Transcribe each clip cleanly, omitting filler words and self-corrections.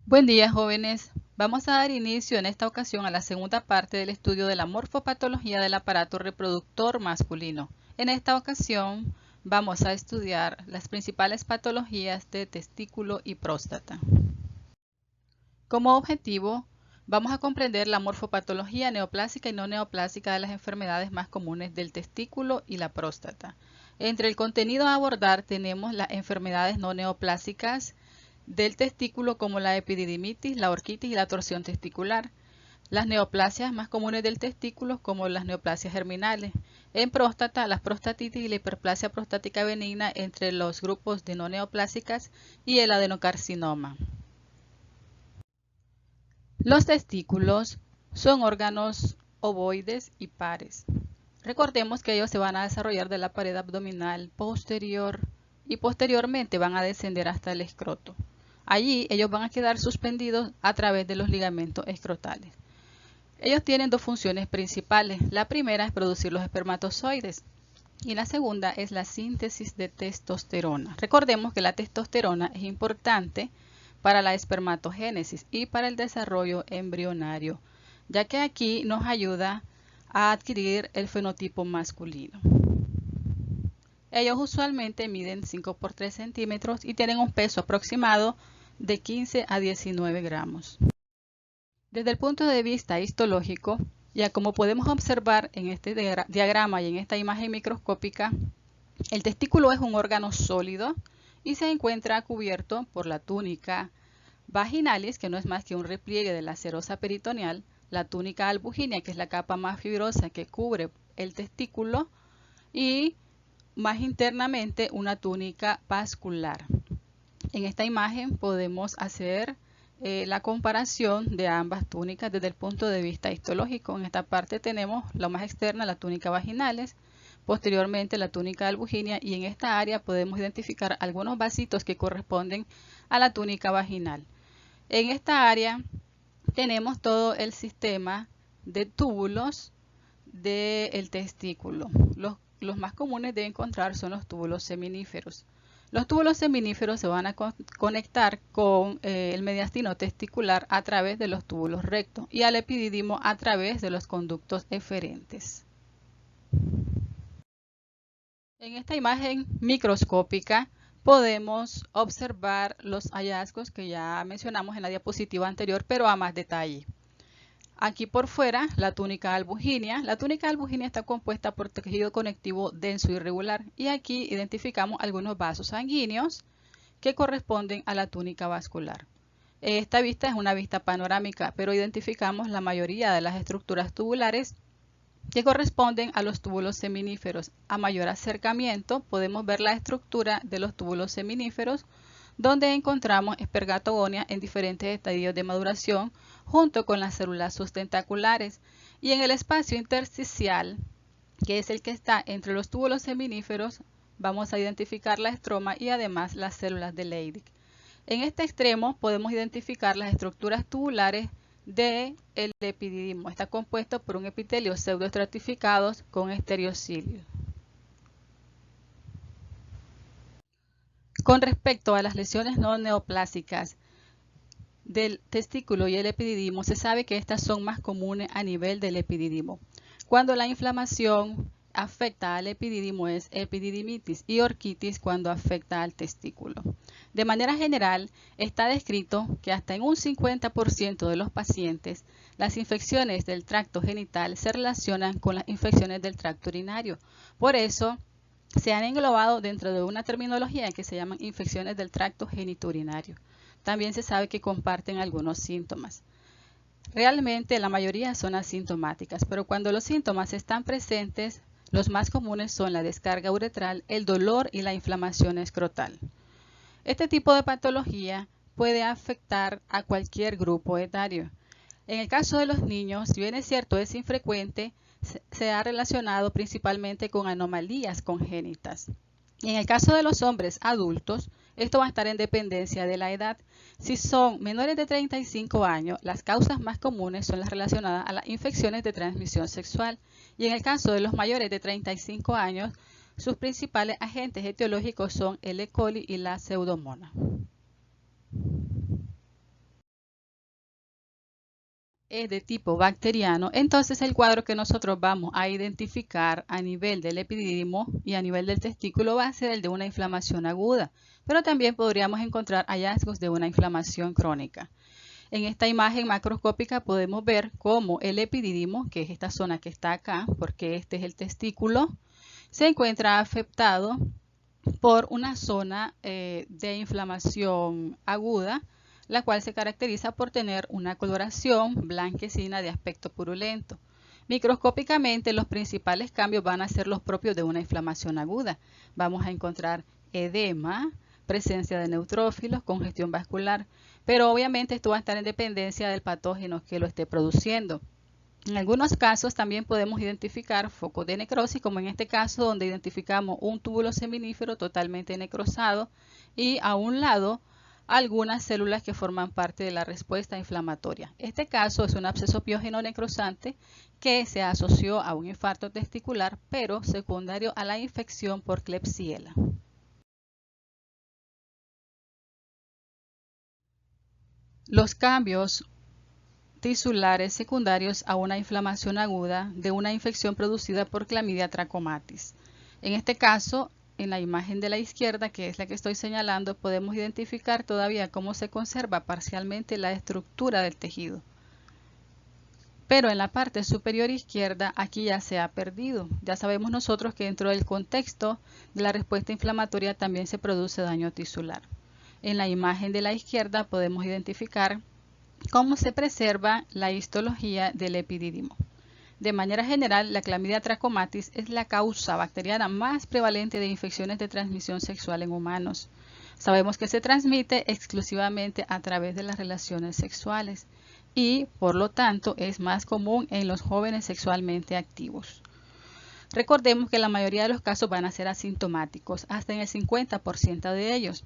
Buen día, jóvenes. Vamos a dar inicio en esta ocasión a la segunda parte del estudio de la morfopatología del aparato reproductor masculino. En esta ocasión vamos a estudiar las principales patologías de testículo y próstata. Como objetivo, vamos a comprender la morfopatología neoplásica y no neoplásica de las enfermedades más comunes del testículo y la próstata. Entre el contenido a abordar tenemos las enfermedades no neoplásicas del testículo como la epididimitis, la orquitis y la torsión testicular. Las neoplasias más comunes del testículo como las neoplasias germinales. En próstata, las prostatitis y la hiperplasia prostática benigna entre los grupos de no neoplásicas y el adenocarcinoma. Los testículos son órganos ovoides y pares. Recordemos que ellos se van a desarrollar de la pared abdominal posterior y posteriormente van a descender hasta el escroto. Allí ellos van a quedar suspendidos a través de los ligamentos escrotales. Ellos tienen dos funciones principales. La primera es producir los espermatozoides y la segunda es la síntesis de testosterona. Recordemos que la testosterona es importante para la espermatogénesis y para el desarrollo embrionario, ya que aquí nos ayuda a adquirir el fenotipo masculino. Ellos usualmente miden 5 por 3 centímetros y tienen un peso aproximado de 15 a 19 gramos. Desde el punto de vista histológico, ya como podemos observar en este diagrama y en esta imagen microscópica, el testículo es un órgano sólido y se encuentra cubierto por la túnica vaginalis, que no es más que un repliegue de la serosa peritoneal, la túnica albuginea, que es la capa más fibrosa que cubre el testículo, y más internamente una túnica vascular. En esta imagen podemos hacer la comparación de ambas túnicas desde el punto de vista histológico. En esta parte tenemos la más externa, la túnica vaginalis, posteriormente la túnica albuginea, y en esta área podemos identificar algunos vasitos que corresponden a la túnica vaginal. En esta área tenemos todo el sistema de túbulos del testículo. Los más comunes de encontrar son los túbulos seminíferos. Los túbulos seminíferos se van a conectar con el mediastino testicular a través de los túbulos rectos y al epidídimo a través de los conductos eferentes. En esta imagen microscópica podemos observar los hallazgos que ya mencionamos en la diapositiva anterior, pero a más detalle. Aquí por fuera, la túnica albuginea. La túnica albuginea está compuesta por tejido conectivo denso y irregular. Y aquí identificamos algunos vasos sanguíneos que corresponden a la túnica vascular. Esta vista es una vista panorámica, pero identificamos la mayoría de las estructuras tubulares que corresponden a los túbulos seminíferos. A mayor acercamiento podemos ver la estructura de los túbulos seminíferos, donde encontramos espermatogonia en diferentes estadios de maduración junto con las células sustentaculares, y en el espacio intersticial, que es el que está entre los túbulos seminíferos, vamos a identificar la estroma y además las células de Leydig. En este extremo podemos identificar las estructuras tubulares del epididimo. Está compuesto por un epitelio pseudoestratificado con estereocilios. Con respecto a las lesiones no neoplásicas del testículo y el epididimo, se sabe que estas son más comunes a nivel del epididimo. Cuando la inflamación afecta al epididimo es epididimitis y orquitis cuando afecta al testículo. De manera general, está descrito que hasta en un 50% de los pacientes, las infecciones del tracto genital se relacionan con las infecciones del tracto urinario. Por eso, se han englobado dentro de una terminología que se llaman infecciones del tracto genitourinario. También se sabe que comparten algunos síntomas. Realmente la mayoría son asintomáticas, pero cuando los síntomas están presentes, los más comunes son la descarga uretral, el dolor y la inflamación escrotal. Este tipo de patología puede afectar a cualquier grupo etario. En el caso de los niños, si bien es cierto es infrecuente, se ha relacionado principalmente con anomalías congénitas. Y en el caso de los hombres adultos, esto va a estar en dependencia de la edad. Si son menores de 35 años, las causas más comunes son las relacionadas a las infecciones de transmisión sexual. Y en el caso de los mayores de 35 años, sus principales agentes etiológicos son el E. coli y la pseudomonas. es de tipo bacteriano, entonces el cuadro que nosotros vamos a identificar a nivel del epidídimo y a nivel del testículo va a ser el de una inflamación aguda, pero también podríamos encontrar hallazgos de una inflamación crónica. En esta imagen macroscópica podemos ver cómo el epidídimo, que es esta zona que está acá, porque este es el testículo, se encuentra afectado por una zona de inflamación aguda, la cual se caracteriza por tener una coloración blanquecina de aspecto purulento. Microscópicamente, los principales cambios van a ser los propios de una inflamación aguda. Vamos a encontrar edema, presencia de neutrófilos, congestión vascular, pero obviamente esto va a estar en dependencia del patógeno que lo esté produciendo. En algunos casos también podemos identificar focos de necrosis, como en este caso donde identificamos un túbulo seminífero totalmente necrosado y a un lado algunas células que forman parte de la respuesta inflamatoria. Este caso es un absceso piógeno necrosante que se asoció a un infarto testicular, pero secundario a la infección por Klebsiella. Los cambios tisulares secundarios a una inflamación aguda de una infección producida por Clamidia trachomatis. En este caso, en la imagen de la izquierda, que es la que estoy señalando, podemos identificar todavía cómo se conserva parcialmente la estructura del tejido. Pero en la parte superior izquierda, aquí ya se ha perdido. Ya sabemos nosotros que dentro del contexto de la respuesta inflamatoria también se produce daño tisular. En la imagen de la izquierda podemos identificar cómo se preserva la histología del epidídimo. De manera general, la Clamidia trachomatis es la causa bacteriana más prevalente de infecciones de transmisión sexual en humanos. Sabemos que se transmite exclusivamente a través de las relaciones sexuales y, por lo tanto, es más común en los jóvenes sexualmente activos. Recordemos que la mayoría de los casos van a ser asintomáticos, hasta en el 50% de ellos.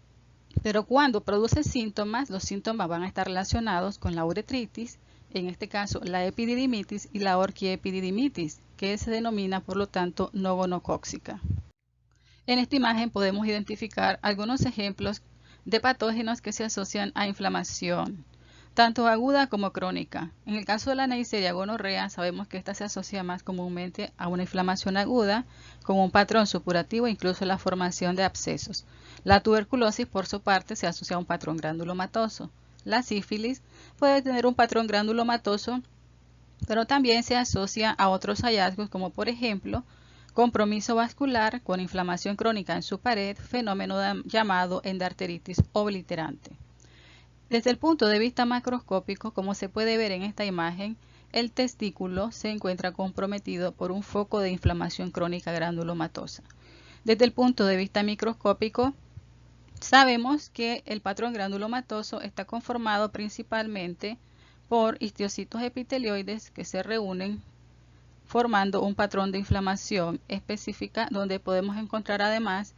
Pero cuando produce síntomas, los síntomas van a estar relacionados con la uretritis, en este caso la epididimitis y la orquiepididimitis, que se denomina por lo tanto no gonocóxica. En esta imagen podemos identificar algunos ejemplos de patógenos que se asocian a inflamación, tanto aguda como crónica. En el caso de la Neisseria gonorrea, sabemos que esta se asocia más comúnmente a una inflamación aguda, con un patrón supurativo e incluso la formación de abscesos. La tuberculosis, por su parte, se asocia a un patrón granulomatoso. La sífilis puede tener un patrón granulomatoso, pero también se asocia a otros hallazgos, como por ejemplo, compromiso vascular con inflamación crónica en su pared, fenómeno llamado endarteritis obliterante. Desde el punto de vista macroscópico, como se puede ver en esta imagen, el testículo se encuentra comprometido por un foco de inflamación crónica granulomatosa. Desde el punto de vista microscópico, sabemos que el patrón granulomatoso está conformado principalmente por histocitos epitelioides que se reúnen formando un patrón de inflamación específica donde podemos encontrar además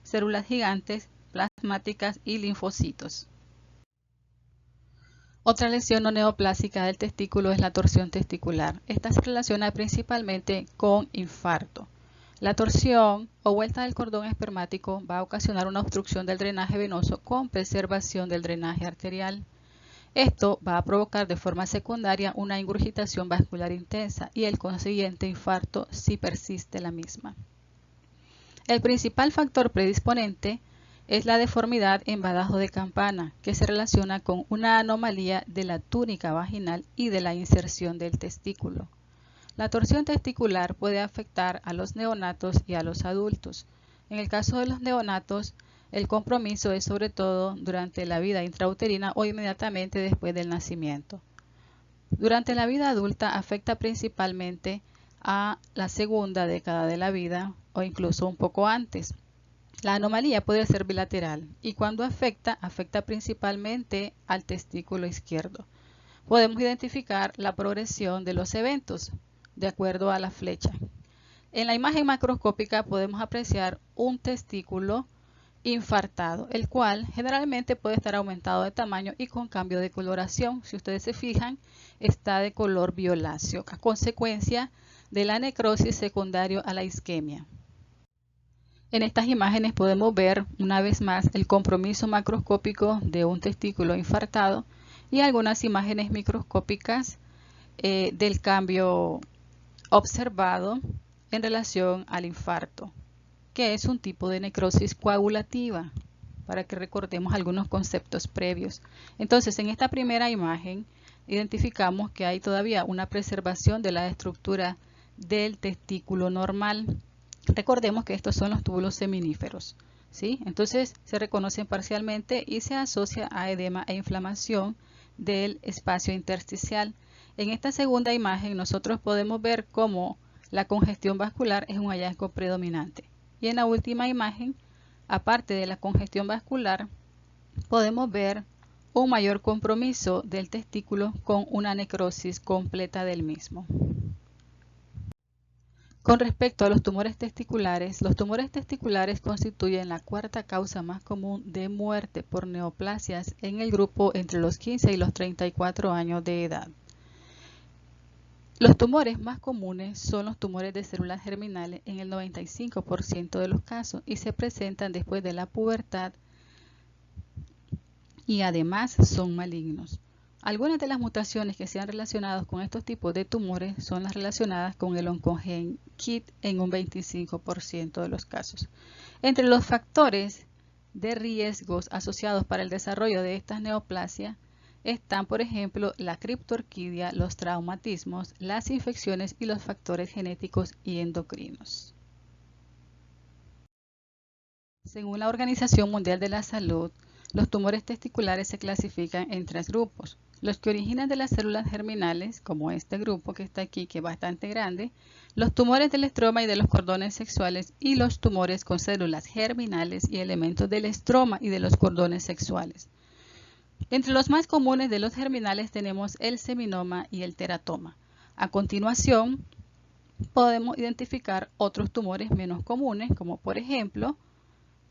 células gigantes, plasmáticas y linfocitos. Otra lesión no neoplásica del testículo es la torsión testicular. Esta se relaciona principalmente con infarto. La torsión o vuelta del cordón espermático va a ocasionar una obstrucción del drenaje venoso con preservación del drenaje arterial. Esto va a provocar de forma secundaria una ingurgitación vascular intensa y el consiguiente infarto si persiste la misma. El principal factor predisponente es la deformidad en badajo de campana, que se relaciona con una anomalía de la túnica vaginal y de la inserción del testículo. La torsión testicular puede afectar a los neonatos y a los adultos. En el caso de los neonatos, el compromiso es sobre todo durante la vida intrauterina o inmediatamente después del nacimiento. Durante la vida adulta afecta principalmente a la segunda década de la vida o incluso un poco antes. La anomalía puede ser bilateral y cuando afecta principalmente al testículo izquierdo. Podemos identificar la progresión de los eventos de acuerdo a la flecha. En la imagen macroscópica podemos apreciar un testículo infartado, el cual generalmente puede estar aumentado de tamaño y con cambio de coloración. Si ustedes se fijan, está de color violáceo, a consecuencia de la necrosis secundaria a la isquemia. En estas imágenes podemos ver una vez más el compromiso macroscópico de un testículo infartado y algunas imágenes microscópicas del cambio observado en relación al infarto, que es un tipo de necrosis coagulativa, para que recordemos algunos conceptos previos. Entonces, en esta primera imagen identificamos que hay todavía una preservación de la estructura del testículo normal. Recordemos que estos son los túbulos seminíferos, ¿sí? Entonces se reconocen parcialmente y se asocia a edema e inflamación del espacio intersticial. En esta segunda imagen nosotros podemos ver cómo la congestión vascular es un hallazgo predominante. Y en la última imagen, aparte de la congestión vascular, podemos ver un mayor compromiso del testículo con una necrosis completa del mismo. Con respecto a los tumores testiculares constituyen la cuarta causa más común de muerte por neoplasias en el grupo entre los 15 y los 34 años de edad. Los tumores más comunes son los tumores de células germinales en el 95% de los casos y se presentan después de la pubertad y además son malignos. Algunas de las mutaciones que se han relacionado con estos tipos de tumores son las relacionadas con el oncogen KIT en un 25% de los casos. Entre los factores de riesgos asociados para el desarrollo de estas neoplasias están, por ejemplo, la criptorquidia, los traumatismos, las infecciones y los factores genéticos y endocrinos. Según la Organización Mundial de la Salud, los tumores testiculares se clasifican en 3 grupos. Los que originan de las células germinales, como este grupo que está aquí, que es bastante grande, los tumores del estroma y de los cordones sexuales y los tumores con células germinales y elementos del estroma y de los cordones sexuales. Entre los más comunes de los germinales tenemos el seminoma y el teratoma. A continuación, podemos identificar otros tumores menos comunes, como por ejemplo,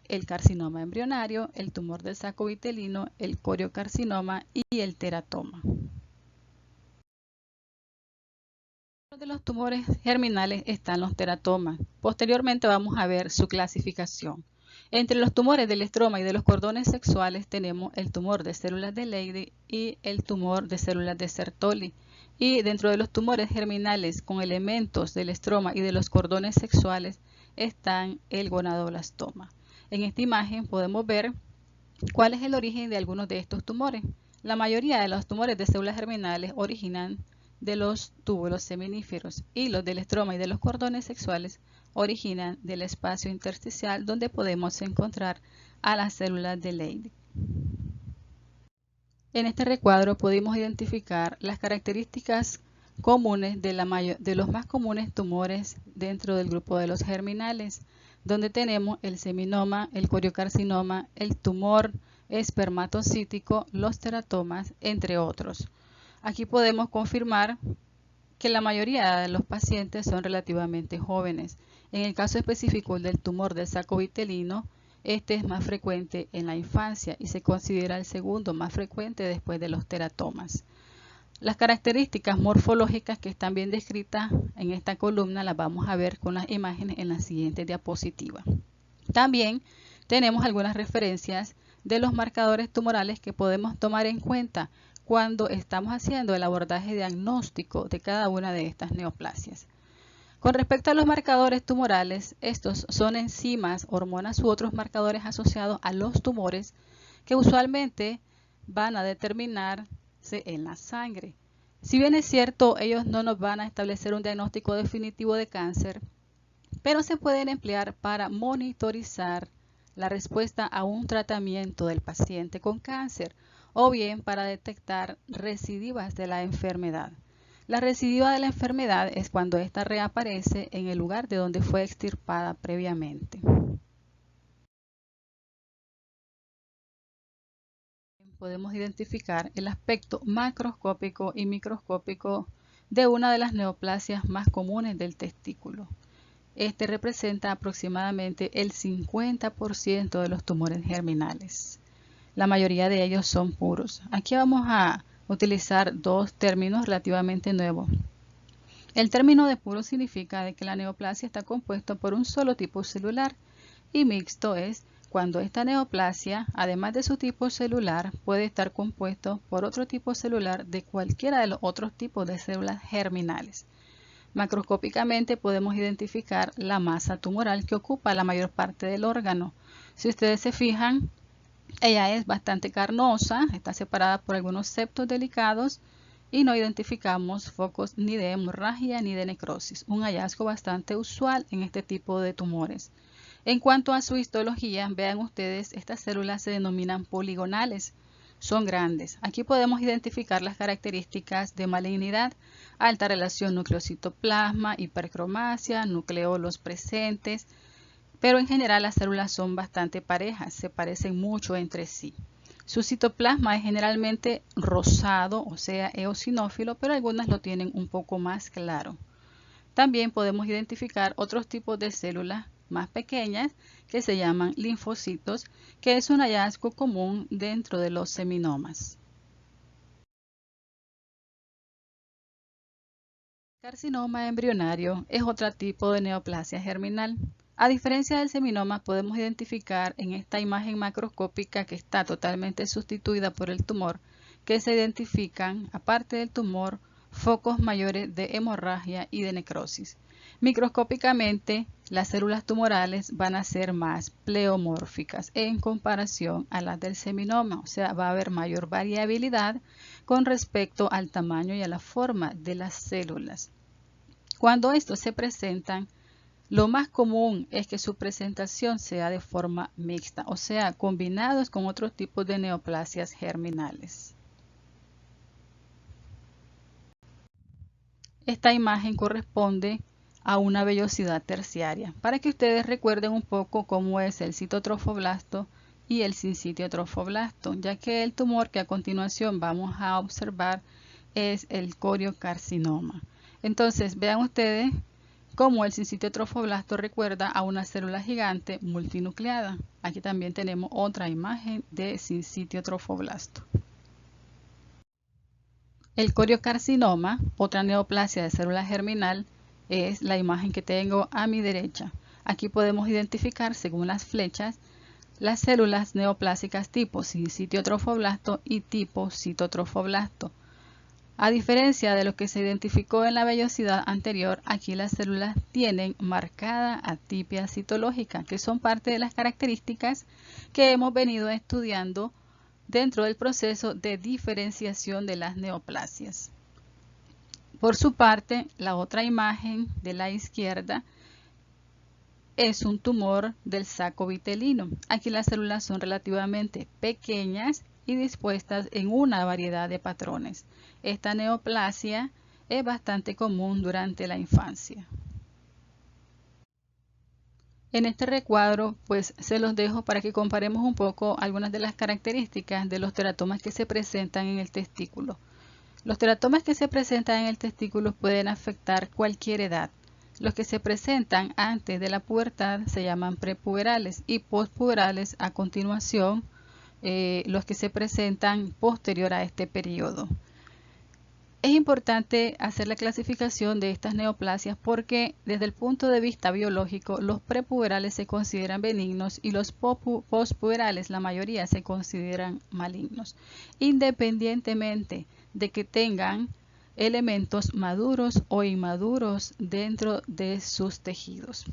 el carcinoma embrionario, el tumor del saco vitelino, el coriocarcinoma y el teratoma. Dentro de los tumores germinales están los teratomas. Posteriormente vamos a ver su clasificación. Entre los tumores del estroma y de los cordones sexuales tenemos el tumor de células de Leydig y el tumor de células de Sertoli. Y dentro de los tumores germinales con elementos del estroma y de los cordones sexuales están el gonadoblastoma. En esta imagen podemos ver cuál es el origen de algunos de estos tumores. La mayoría de los tumores de células germinales originan de los túbulos seminíferos y los del estroma y de los cordones sexuales originan del espacio intersticial donde podemos encontrar a las células de Leydig. En este recuadro pudimos identificar las características comunes de los más comunes tumores dentro del grupo de los germinales, donde tenemos el seminoma, el coriocarcinoma, el tumor espermatocítico, los teratomas, entre otros. Aquí podemos confirmar que la mayoría de los pacientes son relativamente jóvenes. En el caso específico del tumor del saco vitelino, este es más frecuente en la infancia y se considera el segundo más frecuente después de los teratomas. Las características morfológicas que están bien descritas en esta columna las vamos a ver con las imágenes en la siguiente diapositiva. También tenemos algunas referencias de los marcadores tumorales que podemos tomar en cuenta cuando estamos haciendo el abordaje diagnóstico de cada una de estas neoplasias. Con respecto a los marcadores tumorales, estos son enzimas, hormonas u otros marcadores asociados a los tumores que usualmente van a determinarse en la sangre. Si bien es cierto, ellos no nos van a establecer un diagnóstico definitivo de cáncer, pero se pueden emplear para monitorizar la respuesta a un tratamiento del paciente con cáncer o bien para detectar recidivas de la enfermedad. La recidiva de la enfermedad es cuando ésta reaparece en el lugar de donde fue extirpada previamente. Podemos identificar el aspecto macroscópico y microscópico de una de las neoplasias más comunes del testículo. Este representa aproximadamente el 50% de los tumores germinales. La mayoría de ellos son puros. Aquí vamos a utilizar dos términos relativamente nuevos. El término de puro significa que la neoplasia está compuesta por un solo tipo celular y mixto es cuando esta neoplasia, además de su tipo celular, puede estar compuesto por otro tipo celular de cualquiera de los otros tipos de células germinales. Macroscópicamente podemos identificar la masa tumoral que ocupa la mayor parte del órgano. Si ustedes se fijan, ella es bastante carnosa, está separada por algunos septos delicados y no identificamos focos ni de hemorragia ni de necrosis, un hallazgo bastante usual en este tipo de tumores. En cuanto a su histología, vean ustedes, estas células se denominan poligonales, son grandes. Aquí podemos identificar las características de malignidad, alta relación núcleo-citoplasma, hipercromasia, nucleolos presentes, pero en general las células son bastante parejas, se parecen mucho entre sí. Su citoplasma es generalmente rosado, o sea, eosinófilo, pero algunas lo tienen un poco más claro. También podemos identificar otros tipos de células más pequeñas que se llaman linfocitos, que es un hallazgo común dentro de los seminomas. El carcinoma embrionario es otro tipo de neoplasia germinal. A diferencia del seminoma, podemos identificar en esta imagen macroscópica que está totalmente sustituida por el tumor, que se identifican, aparte del tumor, focos mayores de hemorragia y de necrosis. Microscópicamente, las células tumorales van a ser más pleomórficas en comparación a las del seminoma, o sea, va a haber mayor variabilidad con respecto al tamaño y a la forma de las células. Cuando estos se presentan, lo más común es que su presentación sea de forma mixta, o sea, combinados con otros tipos de neoplasias germinales. Esta imagen corresponde a una vellosidad terciaria, para que ustedes recuerden un poco cómo es el citotrofoblasto y el sincitiotrofoblasto, ya que el tumor que a continuación vamos a observar es el coriocarcinoma. Entonces, vean ustedes como el sincitiotrofoblasto recuerda a una célula gigante multinucleada. Aquí también tenemos otra imagen de sincitiotrofoblasto. El coriocarcinoma, otra neoplasia de célula germinal, es la imagen que tengo a mi derecha. Aquí podemos identificar, según las flechas, las células neoplásicas tipo sincitiotrofoblasto y tipo citotrofoblasto. A diferencia de lo que se identificó en la vellosidad anterior, aquí las células tienen marcada atipia citológica, que son parte de las características que hemos venido estudiando dentro del proceso de diferenciación de las neoplasias. Por su parte, la otra imagen de la izquierda es un tumor del saco vitelino. Aquí las células son relativamente pequeñas y dispuestas en una variedad de patrones. Esta neoplasia es bastante común durante la infancia. En este recuadro, pues se los dejo para que comparemos un poco algunas de las características de los teratomas que se presentan en el testículo. Los teratomas que se presentan en el testículo pueden afectar cualquier edad. Los que se presentan antes de la pubertad se llaman prepuberales y postpuberales a continuación los que se presentan posterior a este periodo. Es importante hacer la clasificación de estas neoplasias porque desde el punto de vista biológico los prepuberales se consideran benignos y los postpuberales, la mayoría, se consideran malignos, independientemente de que tengan elementos maduros o inmaduros dentro de sus tejidos.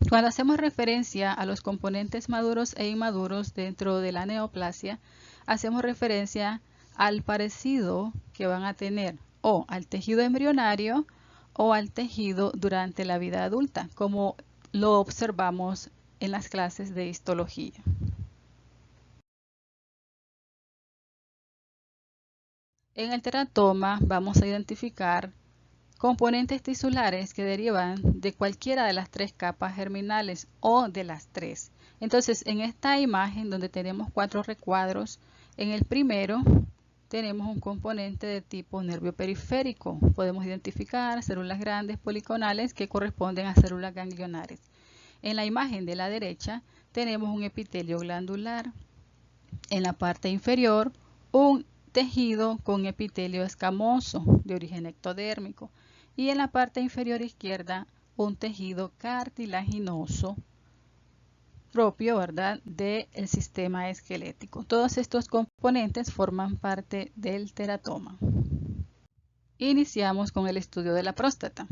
Cuando hacemos referencia a los componentes maduros e inmaduros dentro de la neoplasia, hacemos referencia al parecido que van a tener o al tejido embrionario o al tejido durante la vida adulta, como lo observamos en las clases de histología. En el teratoma vamos a identificar componentes tisulares que derivan de cualquiera de las tres capas germinales o de las tres. Entonces, en esta imagen donde tenemos 4 recuadros, en el primero tenemos un componente de tipo nervio periférico. Podemos identificar células grandes poligonales que corresponden a células ganglionares. En la imagen de la derecha tenemos un epitelio glandular. En la parte inferior, un tejido con epitelio escamoso de origen ectodérmico. Y en la parte inferior izquierda, un tejido cartilaginoso propio, ¿verdad?, del sistema esquelético. Todos estos componentes forman parte del teratoma. Iniciamos con el estudio de la próstata.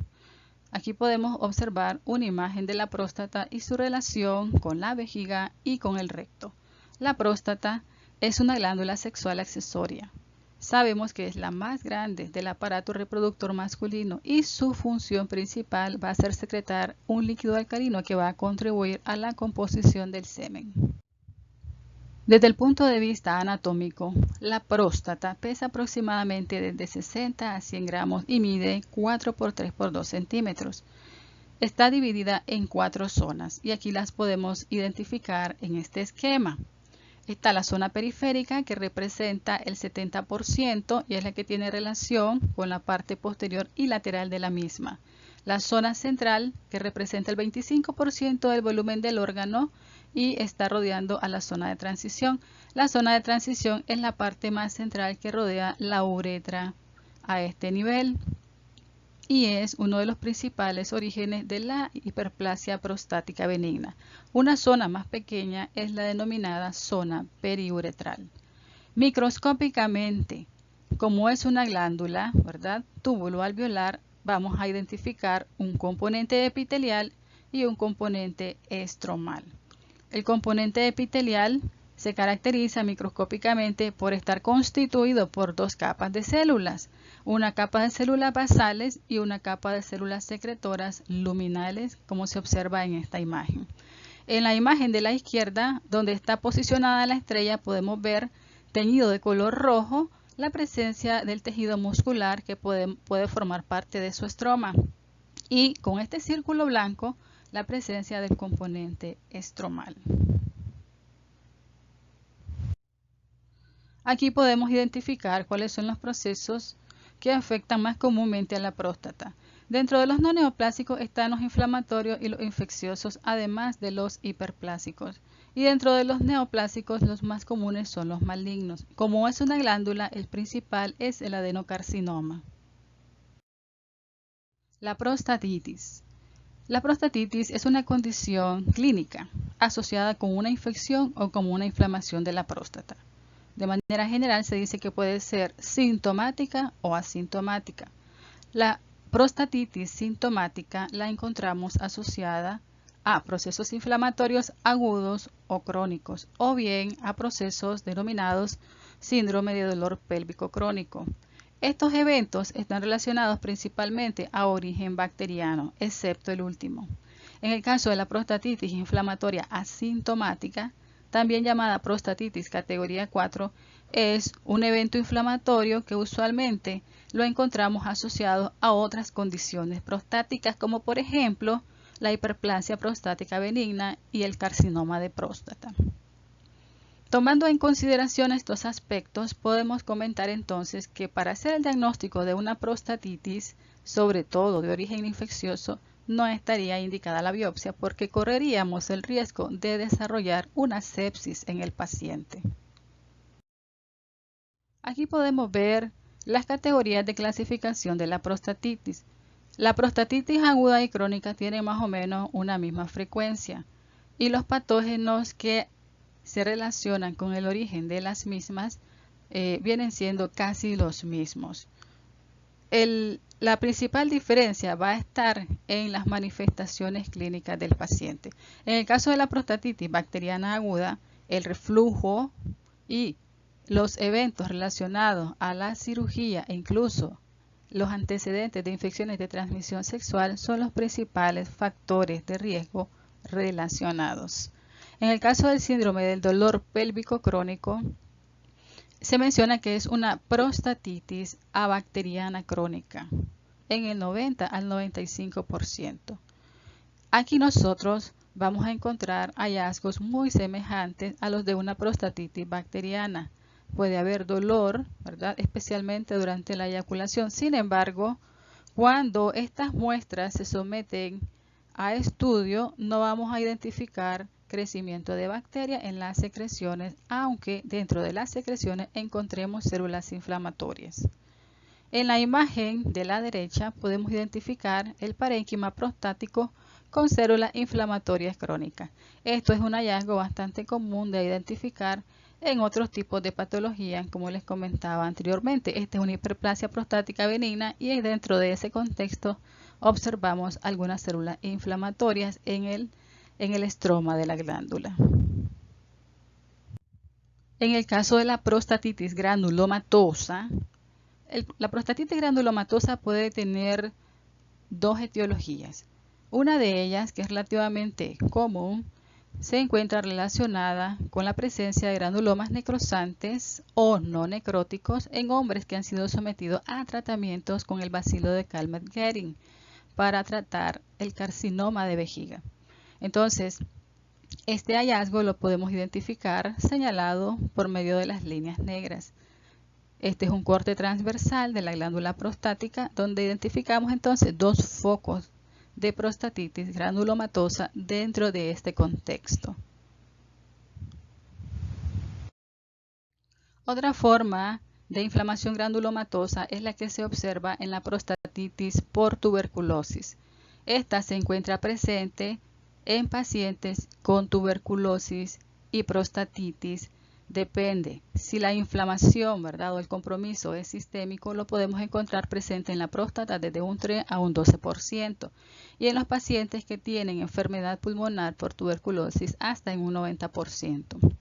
Aquí podemos observar una imagen de la próstata y su relación con la vejiga y con el recto. La próstata es una glándula sexual accesoria. Sabemos que es la más grande del aparato reproductor masculino y su función principal va a ser secretar un líquido alcalino que va a contribuir a la composición del semen. Desde el punto de vista anatómico, la próstata pesa aproximadamente desde 60 a 100 gramos y mide 4 por 3 por 2 centímetros. Está dividida en 4 zonas y aquí las podemos identificar en este esquema. Está la zona periférica, que representa el 70% y es la que tiene relación con la parte posterior y lateral de la misma. La zona central, que representa el 25% del volumen del órgano y está rodeando a la zona de transición. La zona de transición es la parte más central que rodea la uretra a este nivel y es uno de los principales orígenes de la hiperplasia prostática benigna. Una zona más pequeña es la denominada zona periuretral. Microscópicamente, como es una glándula, ¿verdad?, túbulo alveolar, vamos a identificar un componente epitelial y un componente estromal. El componente epitelial se caracteriza microscópicamente por estar constituido por dos capas de células, una capa de células basales y una capa de células secretoras luminales, como se observa en esta imagen. En la imagen de la izquierda, donde está posicionada la estrella, podemos ver teñido de color rojo la presencia del tejido muscular que puede formar parte de su estroma, y con este círculo blanco la presencia del componente estromal. Aquí podemos identificar cuáles son los procesos que afectan más comúnmente a la próstata. Dentro de los no neoplásicos están los inflamatorios y los infecciosos, además de los hiperplásicos. Y dentro de los neoplásicos los más comunes son los malignos. Como es una glándula, el principal es el adenocarcinoma. La prostatitis. La prostatitis es una condición clínica asociada con una infección o con una inflamación de la próstata. De manera general se dice que puede ser sintomática o asintomática. La prostatitis sintomática la encontramos asociada a procesos inflamatorios agudos o crónicos, o bien a procesos denominados síndrome de dolor pélvico crónico. Estos eventos están relacionados principalmente a origen bacteriano, excepto el último. En el caso de la prostatitis inflamatoria asintomática, también llamada prostatitis categoría 4, es un evento inflamatorio que usualmente lo encontramos asociado a otras condiciones prostáticas, como por ejemplo la hiperplasia prostática benigna y el carcinoma de próstata. Tomando en consideración estos aspectos, podemos comentar entonces que para hacer el diagnóstico de una prostatitis, sobre todo de origen infeccioso, no estaría indicada la biopsia porque correríamos el riesgo de desarrollar una sepsis en el paciente. Aquí podemos ver las categorías de clasificación de la prostatitis. La prostatitis aguda y crónica tienen más o menos una misma frecuencia y los patógenos que se relacionan con el origen de las mismas vienen siendo casi los mismos. La principal diferencia va a estar en las manifestaciones clínicas del paciente. En el caso de la prostatitis bacteriana aguda, el reflujo y los eventos relacionados a la cirugía e incluso los antecedentes de infecciones de transmisión sexual son los principales factores de riesgo relacionados. En el caso del síndrome del dolor pélvico crónico, se menciona que es una prostatitis abacteriana crónica en el 90 al 95%. Aquí nosotros vamos a encontrar hallazgos muy semejantes a los de una prostatitis bacteriana. Puede haber dolor, ¿verdad?, especialmente durante la eyaculación. Sin embargo, cuando estas muestras se someten a estudio, no vamos a identificar crecimiento de bacterias en las secreciones, aunque dentro de las secreciones encontremos células inflamatorias. En la imagen de la derecha podemos identificar el parénquima prostático con células inflamatorias crónicas. Esto es un hallazgo bastante común de identificar en otros tipos de patologías, como les comentaba anteriormente. Esta es una hiperplasia prostática benigna y dentro de ese contexto observamos algunas células inflamatorias en el estroma de la glándula. En el caso de la prostatitis granulomatosa, la prostatitis granulomatosa puede tener dos etiologías. Una de ellas, que es relativamente común, se encuentra relacionada con la presencia de granulomas necrosantes o no necróticos en hombres que han sido sometidos a tratamientos con el bacilo de Calmette-Guerin para tratar el carcinoma de vejiga. Entonces, este hallazgo lo podemos identificar señalado por medio de las líneas negras. Este es un corte transversal de la glándula prostática donde identificamos entonces dos focos de prostatitis granulomatosa dentro de este contexto. Otra forma de inflamación granulomatosa es la que se observa en la prostatitis por tuberculosis. Esta se encuentra presente en pacientes con tuberculosis y prostatitis. Depende. Si la inflamación, ¿verdad?, o el compromiso es sistémico, lo podemos encontrar presente en la próstata desde un 3 a un 12%. Y en los pacientes que tienen enfermedad pulmonar por tuberculosis hasta en un 90%.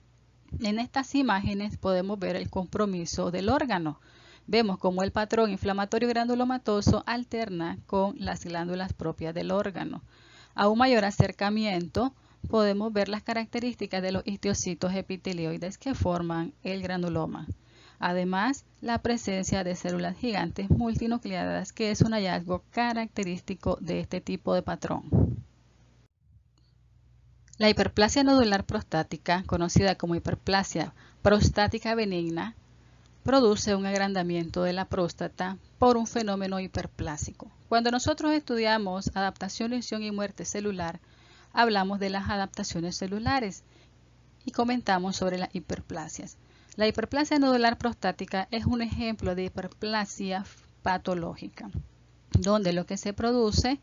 En estas imágenes podemos ver el compromiso del órgano. Vemos cómo el patrón inflamatorio granulomatoso alterna con las glándulas propias del órgano. A un mayor acercamiento, podemos ver las características de los histocitos epitelioides que forman el granuloma. Además, la presencia de células gigantes multinucleadas, que es un hallazgo característico de este tipo de patrón. La hiperplasia nodular prostática, conocida como hiperplasia prostática benigna, produce un agrandamiento de la próstata por un fenómeno hiperplásico. Cuando nosotros estudiamos adaptación, lesión y muerte celular, hablamos de las adaptaciones celulares y comentamos sobre las hiperplasias. La hiperplasia nodular prostática es un ejemplo de hiperplasia patológica, donde lo que se produce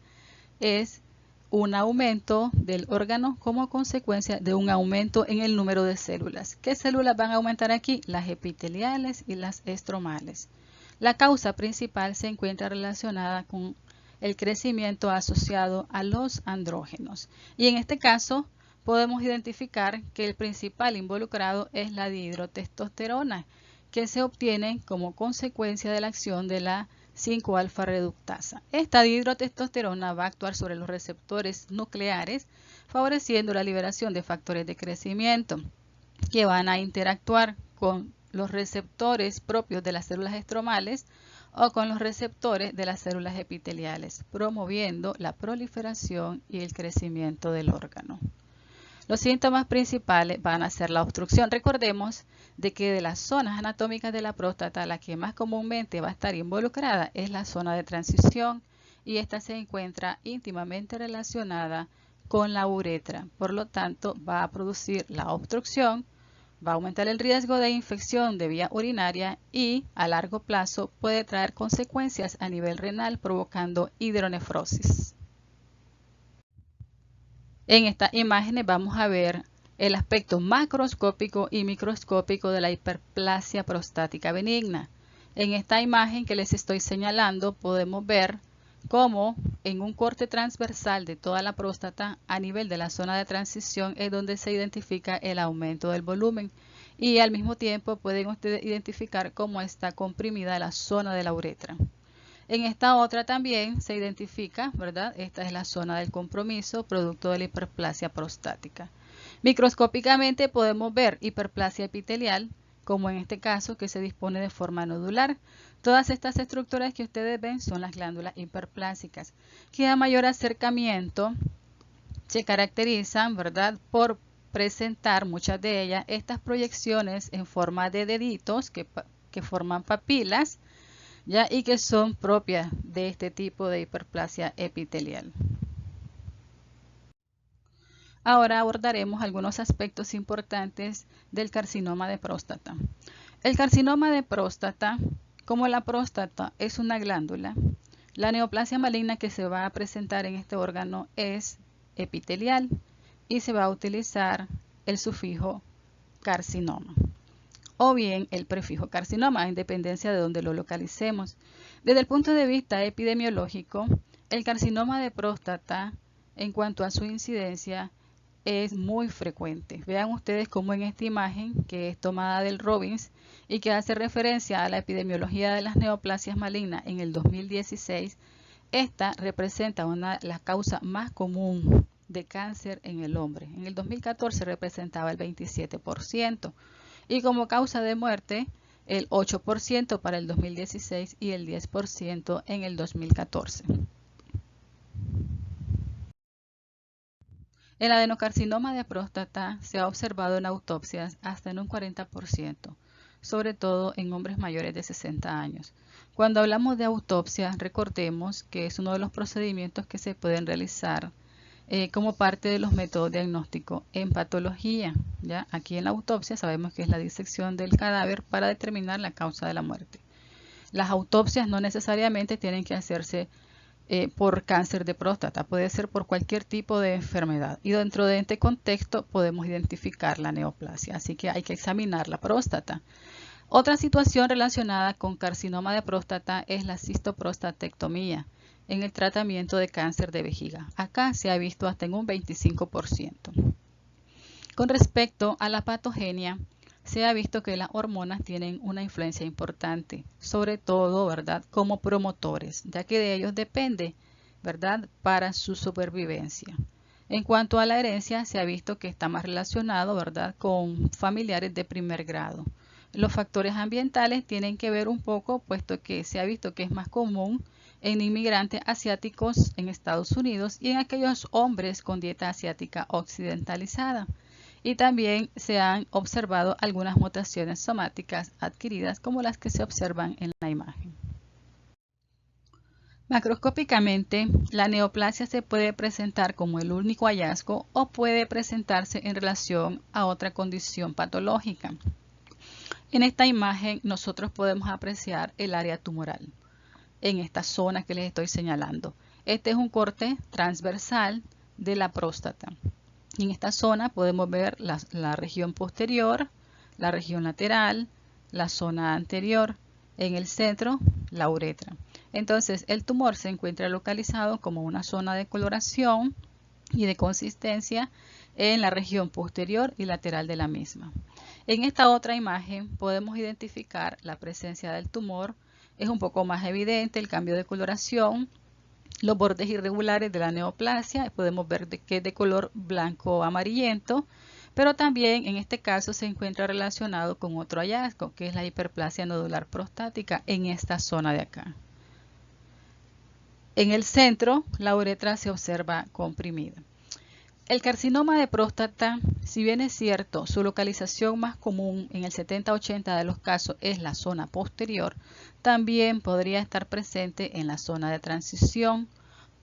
es un aumento del órgano como consecuencia de un aumento en el número de células. ¿Qué células van a aumentar aquí? Las epiteliales y las estromales. La causa principal se encuentra relacionada con el crecimiento asociado a los andrógenos. Y en este caso podemos identificar que el principal involucrado es la dihidrotestosterona, que se obtiene como consecuencia de la acción de la 5-alfa reductasa. Esta dihidrotestosterona va a actuar sobre los receptores nucleares, favoreciendo la liberación de factores de crecimiento que van a interactuar con los receptores propios de las células estromales o con los receptores de las células epiteliales, promoviendo la proliferación y el crecimiento del órgano. Los síntomas principales van a ser la obstrucción. Recordemos de que de las zonas anatómicas de la próstata, la que más comúnmente va a estar involucrada es la zona de transición y esta se encuentra íntimamente relacionada con la uretra. Por lo tanto, va a producir la obstrucción, va a aumentar el riesgo de infección de vía urinaria y a largo plazo puede traer consecuencias a nivel renal provocando hidronefrosis. En estas imágenes vamos a ver el aspecto macroscópico y microscópico de la hiperplasia prostática benigna. En esta imagen que les estoy señalando podemos ver cómo en un corte transversal de toda la próstata a nivel de la zona de transición es donde se identifica el aumento del volumen y al mismo tiempo pueden ustedes identificar cómo está comprimida la zona de la uretra. En esta otra también se identifica, ¿verdad? Esta es la zona del compromiso producto de la hiperplasia prostática. Microscópicamente podemos ver hiperplasia epitelial, como en este caso que se dispone de forma nodular. Todas estas estructuras que ustedes ven son las glándulas hiperplásicas, que a mayor acercamiento se caracterizan, ¿verdad?, por presentar muchas de ellas estas proyecciones en forma de deditos que forman papilas, ¿ya? Y que son propias de este tipo de hiperplasia epitelial. Ahora abordaremos algunos aspectos importantes del carcinoma de próstata. El carcinoma de próstata, como la próstata es una glándula, la neoplasia maligna que se va a presentar en este órgano es epitelial y se va a utilizar el sufijo carcinoma o bien el prefijo carcinoma, en dependencia de donde lo localicemos. Desde el punto de vista epidemiológico, el carcinoma de próstata, en cuanto a su incidencia, es muy frecuente. Vean ustedes cómo en esta imagen, que es tomada del Robbins y que hace referencia a la epidemiología de las neoplasias malignas en el 2016, esta representa la causa más común de cáncer en el hombre. En el 2014 representaba el 27%. Y como causa de muerte, el 8% para el 2016 y el 10% en el 2014. El adenocarcinoma de próstata se ha observado en autopsias hasta en un 40%, sobre todo en hombres mayores de 60 años. Cuando hablamos de autopsia, recordemos que es uno de los procedimientos que se pueden realizar como parte de los métodos diagnósticos en patología. ¿Ya? Aquí en la autopsia sabemos que es la disección del cadáver para determinar la causa de la muerte. Las autopsias no necesariamente tienen que hacerse por cáncer de próstata, puede ser por cualquier tipo de enfermedad. Y dentro de este contexto podemos identificar la neoplasia, así que hay que examinar la próstata. Otra situación relacionada con carcinoma de próstata es la cistoprostatectomía en el tratamiento de cáncer de vejiga. Acá se ha visto hasta en un 25%. Con respecto a la patogenia, se ha visto que las hormonas tienen una influencia importante, sobre todo, ¿verdad?, como promotores, ya que de ellos depende, ¿verdad?, para su supervivencia. En cuanto a la herencia, se ha visto que está más relacionado, ¿verdad?, con familiares de primer grado. Los factores ambientales tienen que ver un poco, puesto que se ha visto que es más común en inmigrantes asiáticos en Estados Unidos y en aquellos hombres con dieta asiática occidentalizada. Y también se han observado algunas mutaciones somáticas adquiridas como las que se observan en la imagen. Macroscópicamente, la neoplasia se puede presentar como el único hallazgo o puede presentarse en relación a otra condición patológica. En esta imagen nosotros podemos apreciar el área tumoral en esta zona que les estoy señalando. Este es un corte transversal de la próstata. En esta zona podemos ver la región posterior, la región lateral, la zona anterior. En el centro, la uretra. Entonces, el tumor se encuentra localizado como una zona de coloración y de consistencia en la región posterior y lateral de la misma. En esta otra imagen podemos identificar la presencia del tumor. Es un poco más evidente el cambio de coloración, los bordes irregulares de la neoplasia, podemos ver que es de color blanco amarillento, pero también en este caso se encuentra relacionado con otro hallazgo, que es la hiperplasia nodular prostática en esta zona de acá. En el centro, la uretra se observa comprimida. El carcinoma de próstata, si bien es cierto, su localización más común en el 70-80 de los casos es la zona posterior, también podría estar presente en la zona de transición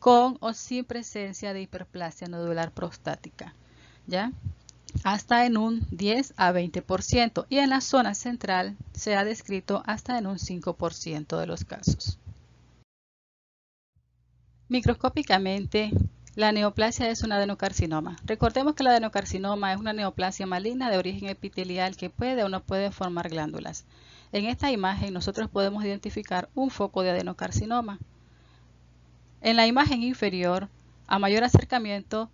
con o sin presencia de hiperplasia nodular prostática, ¿ya? Hasta en un 10 a 20% y en la zona central se ha descrito hasta en un 5% de los casos. Microscópicamente, la neoplasia es un adenocarcinoma. Recordemos que el adenocarcinoma es una neoplasia maligna de origen epitelial que puede o no puede formar glándulas. En esta imagen nosotros podemos identificar un foco de adenocarcinoma. En la imagen inferior, a mayor acercamiento,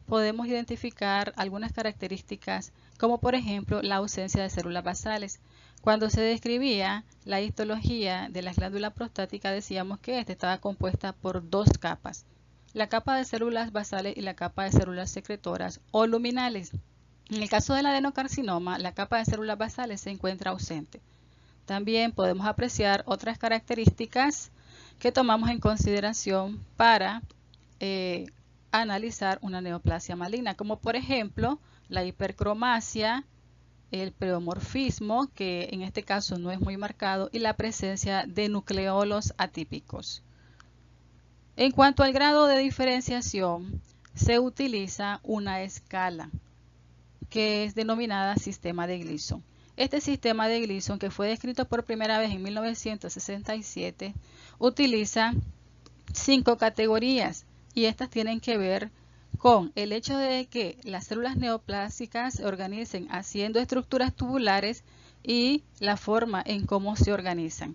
podemos identificar algunas características como por ejemplo la ausencia de células basales. Cuando se describía la histología de la glándula prostática decíamos que esta estaba compuesta por dos capas, la capa de células basales y la capa de células secretoras o luminales. En el caso del adenocarcinoma, la capa de células basales se encuentra ausente. También podemos apreciar otras características que tomamos en consideración para analizar una neoplasia maligna, como por ejemplo la hipercromasia, el pleomorfismo, que en este caso no es muy marcado, y la presencia de nucleolos atípicos. En cuanto al grado de diferenciación, se utiliza una escala que es denominada sistema de Gleason. Este sistema de Gleason, que fue descrito por primera vez en 1967, utiliza 5 categorías y estas tienen que ver con el hecho de que las células neoplásicas se organicen haciendo estructuras tubulares y la forma en cómo se organizan.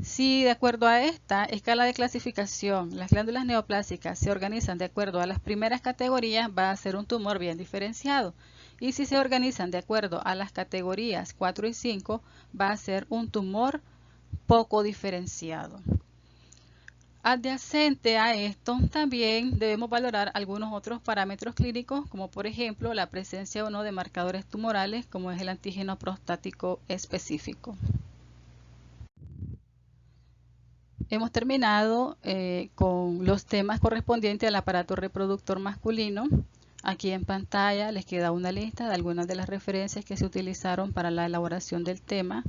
Si de acuerdo a esta escala de clasificación las glándulas neoplásicas se organizan de acuerdo a las primeras categorías, va a ser un tumor bien diferenciado. Y si se organizan de acuerdo a las categorías 4 y 5, va a ser un tumor poco diferenciado. Adyacente a esto, también debemos valorar algunos otros parámetros clínicos, como por ejemplo la presencia o no de marcadores tumorales, como es el antígeno prostático específico. Hemos terminado con los temas correspondientes al aparato reproductor masculino. Aquí en pantalla les queda una lista de algunas de las referencias que se utilizaron para la elaboración del tema.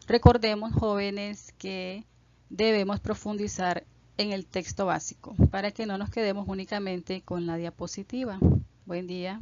Recordemos, jóvenes, que debemos profundizar en el texto básico para que no nos quedemos únicamente con la diapositiva. Buen día.